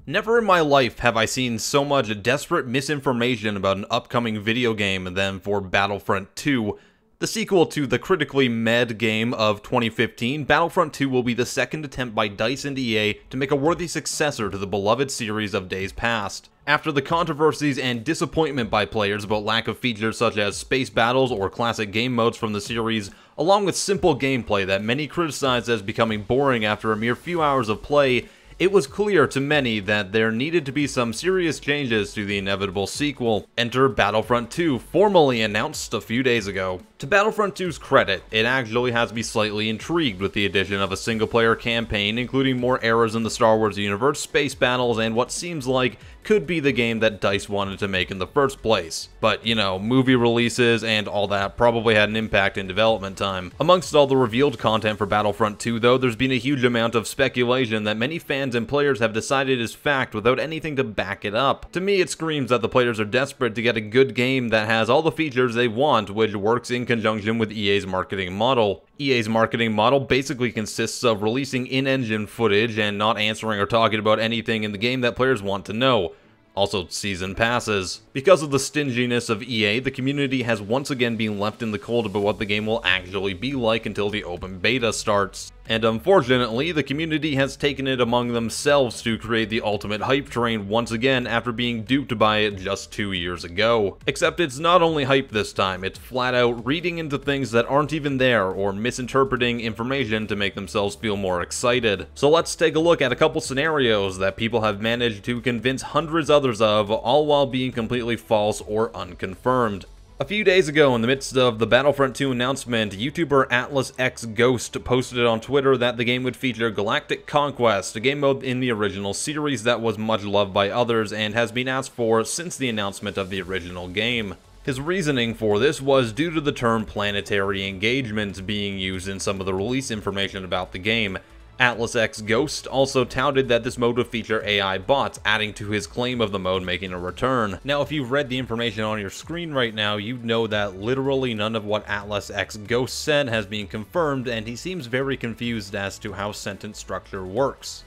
Never in my life have I seen so much desperate misinformation about an upcoming video game than for Battlefront 2. The sequel to the critically meh game of 2015, Battlefront 2 will be the second attempt by DICE and EA to make a worthy successor to the beloved series of days past. After the controversies and disappointment by players about lack of features such as space battles or classic game modes from the series, along with simple gameplay that many criticized as becoming boring after a mere few hours of play, it was clear to many that there needed to be some serious changes to the inevitable sequel. Enter Battlefront 2, formally announced a few days ago. To Battlefront 2's credit, it actually has me slightly intrigued with the addition of a single-player campaign, including more eras in the Star Wars universe, space battles, and what seems like could be the game that DICE wanted to make in the first place. But, you know, movie releases and all that probably had an impact in development time. Amongst all the revealed content for Battlefront 2, though, there's been a huge amount of speculation that many fans and players have decided is fact without anything to back it up. To me, it screams that the players are desperate to get a good game that has all the features they want, which works in conjunction with EA's marketing model. EA's marketing model basically consists of releasing in-engine footage and not answering or talking about anything in the game that players want to know. Also, season passes. Because of the stinginess of EA, the community has once again been left in the cold about what the game will actually be like until the open beta starts. And unfortunately, the community has taken it among themselves to create the ultimate hype train once again after being duped by it just 2 years ago. Except it's not only hype this time, it's flat out reading into things that aren't even there or misinterpreting information to make themselves feel more excited. So let's take a look at a couple scenarios that people have managed to convince hundreds others of, all while being completely false or unconfirmed. A few days ago, in the midst of the Battlefront 2 announcement, YouTuber AtlasXGhost posted on Twitter that the game would feature Galactic Conquest, a game mode in the original series that was much loved by others and has been asked for since the announcement of the original game. His reasoning for this was due to the term planetary engagement being used in some of the release information about the game. AtlasXGhost also touted that this mode would feature AI bots, adding to his claim of the mode making a return. Now, if you've read the information on your screen right now, you'd know that literally none of what AtlasXGhost said has been confirmed, and he seems very confused as to how sentence structure works.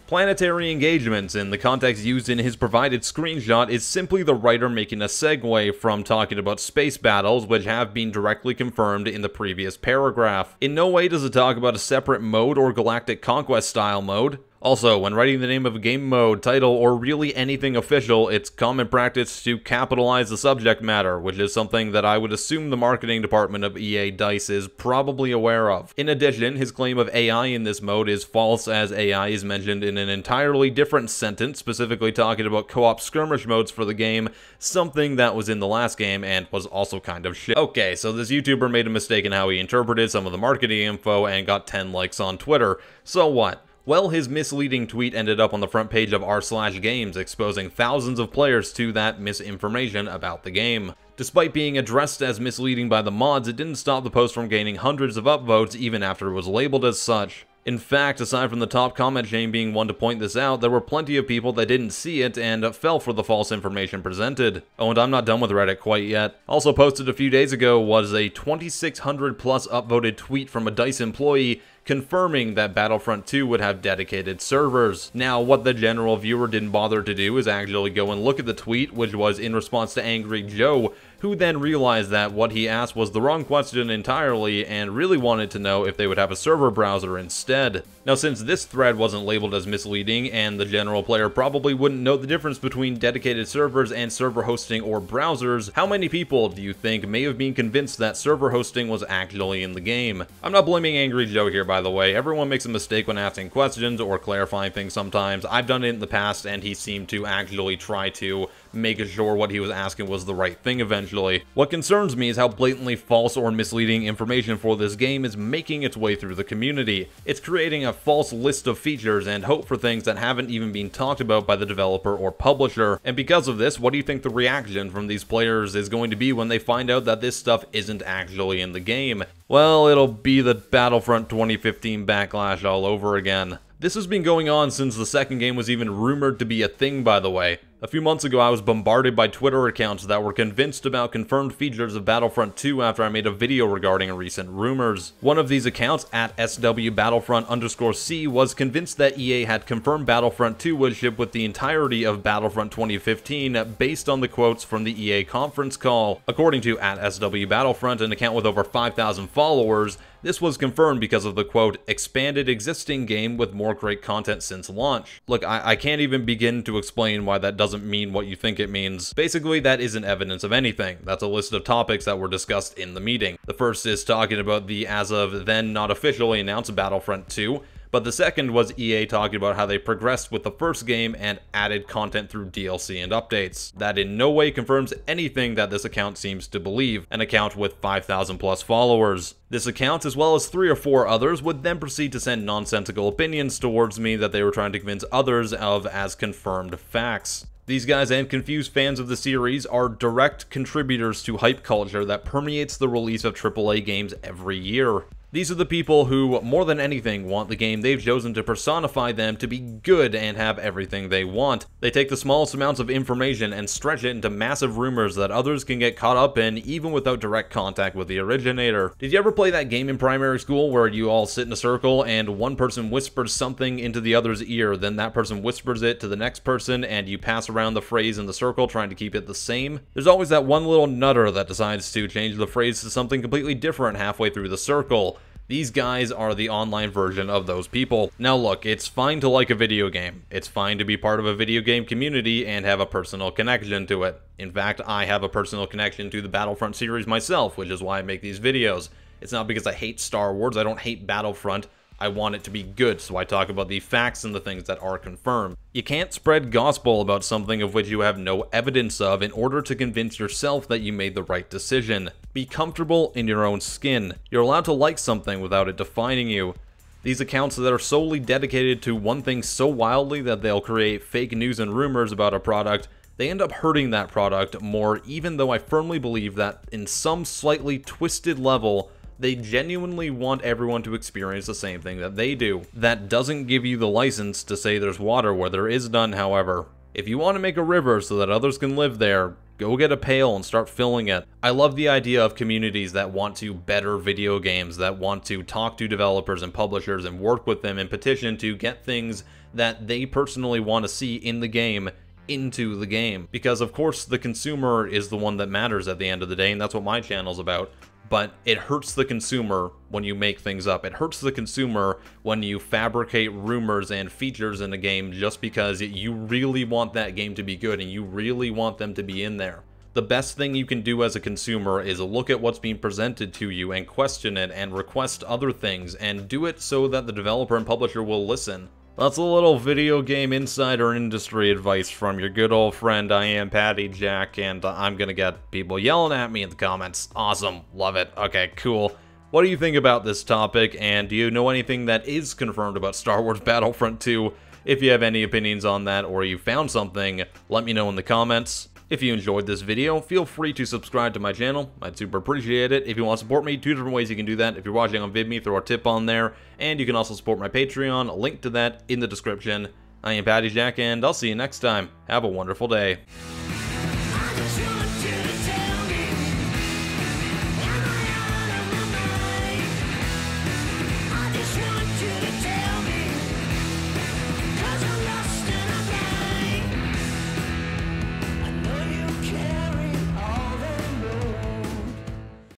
Planetary engagements, in the context used in his provided screenshot, is simply the writer making a segue from talking about space battles, which have been directly confirmed in the previous paragraph. In no way does it talk about a separate mode or Galactic Conquest style mode. Also, when writing the name of a game mode, title, or really anything official, it's common practice to capitalize the subject matter, which is something that I would assume the marketing department of EA DICE is probably aware of. In addition, his claim of AI in this mode is false, as AI is mentioned in an entirely different sentence, specifically talking about co-op skirmish modes for the game, something that was in the last game and was also kind of shit. Okay, so this YouTuber made a mistake in how he interpreted some of the marketing info and got 10 likes on Twitter. So what? Well, his misleading tweet ended up on the front page of r/games, exposing thousands of players to that misinformation about the game. Despite being addressed as misleading by the mods, it didn't stop the post from gaining hundreds of upvotes even after it was labeled as such. In fact, aside from the top comment chain being one to point this out, there were plenty of people that didn't see it and fell for the false information presented. Oh, and I'm not done with Reddit quite yet. Also posted a few days ago was a 2,600 plus upvoted tweet from a DICE employee confirming that Battlefront 2 would have dedicated servers. Now, what the general viewer didn't bother to do is actually go and look at the tweet, which was in response to Angry Joe, who then realized that what he asked was the wrong question entirely and really wanted to know if they would have a server browser instead. Now, since this thread wasn't labeled as misleading and the general player probably wouldn't know the difference between dedicated servers and server hosting or browsers, how many people do you think may have been convinced that server hosting was actually in the game? I'm not blaming Angry Joe here, by the way. Everyone makes a mistake when asking questions or clarifying things sometimes. I've done it in the past and he seemed to actually try to make sure what he was asking was the right thing eventually. What concerns me is how blatantly false or misleading information for this game is making its way through the community. It's creating a false list of features and hope for things that haven't even been talked about by the developer or publisher. And because of this, what do you think the reaction from these players is going to be when they find out that this stuff isn't actually in the game? Well, it'll be the Battlefront 2015 backlash all over again. This has been going on since the second game was even rumored to be a thing, by the way. A few months ago, I was bombarded by Twitter accounts that were convinced about confirmed features of Battlefront 2 after I made a video regarding recent rumors. One of these accounts, at SWBattlefront_C, was convinced that EA had confirmed Battlefront 2 would ship with the entirety of Battlefront 2015 based on the quotes from the EA conference call. According to at SWBattlefront, an account with over 5,000 followers, this was confirmed because of the, quote, expanded existing game with more great content since launch. Look, I can't even begin to explain why that doesn't mean what you think it means. Basically, that isn't evidence of anything. That's a list of topics that were discussed in the meeting. The first is talking about the as of then not officially announced Battlefront 2, but the second was EA talking about how they progressed with the first game and added content through DLC and updates. That in no way confirms anything that this account seems to believe, an account with 5,000 plus followers. This account, as well as 3 or 4 others, would then proceed to send nonsensical opinions towards me that they were trying to convince others of as confirmed facts. These guys and confused fans of the series are direct contributors to hype culture that permeates the release of AAA games every year. These are the people who, more than anything, want the game they've chosen to personify them to be good and have everything they want. They take the smallest amounts of information and stretch it into massive rumors that others can get caught up in even without direct contact with the originator. Did you ever play that game in primary school where you all sit in a circle and one person whispers something into the other's ear, then that person whispers it to the next person and you pass around the phrase in the circle trying to keep it the same? There's always that one little nutter that decides to change the phrase to something completely different halfway through the circle. These guys are the online version of those people. Now look, it's fine to like a video game. It's fine to be part of a video game community and have a personal connection to it. In fact, I have a personal connection to the Battlefront series myself, which is why I make these videos. It's not because I hate Star Wars, I don't hate Battlefront. I want it to be good, so I talk about the facts and the things that are confirmed. You can't spread gospel about something of which you have no evidence of in order to convince yourself that you made the right decision. Be comfortable in your own skin. You're allowed to like something without it defining you. These accounts that are solely dedicated to one thing so wildly that they'll create fake news and rumors about a product, they end up hurting that product more, even though I firmly believe that in some slightly twisted level, they genuinely want everyone to experience the same thing that they do. That doesn't give you the license to say there's water where there is none, however. If you want to make a river so that others can live there, go get a pail and start filling it. I love the idea of communities that want to better video games, that want to talk to developers and publishers and work with them and petition to get things that they personally want to see in the game into the game. Because of course the consumer is the one that matters at the end of the day, and that's what my channel's about. But it hurts the consumer when you make things up. It hurts the consumer when you fabricate rumors and features in a game just because you really want that game to be good and you really want them to be in there. The best thing you can do as a consumer is look at what's being presented to you and question it and request other things and do it so that the developer and publisher will listen. That's a little video game insider industry advice from your good old friend IAmPattyJack, and I'm gonna get people yelling at me in the comments. Awesome, love it. Okay, cool. What do you think about this topic, and do you know anything that is confirmed about Star Wars Battlefront 2? If you have any opinions on that or you found something, let me know in the comments. If you enjoyed this video, feel free to subscribe to my channel. I'd super appreciate it. If you want to support me, 2 different ways you can do that. If you're watching on VidMe, throw a tip on there. And you can also support my Patreon, a link to that in the description. I am PattyJack, and I'll see you next time. Have a wonderful day.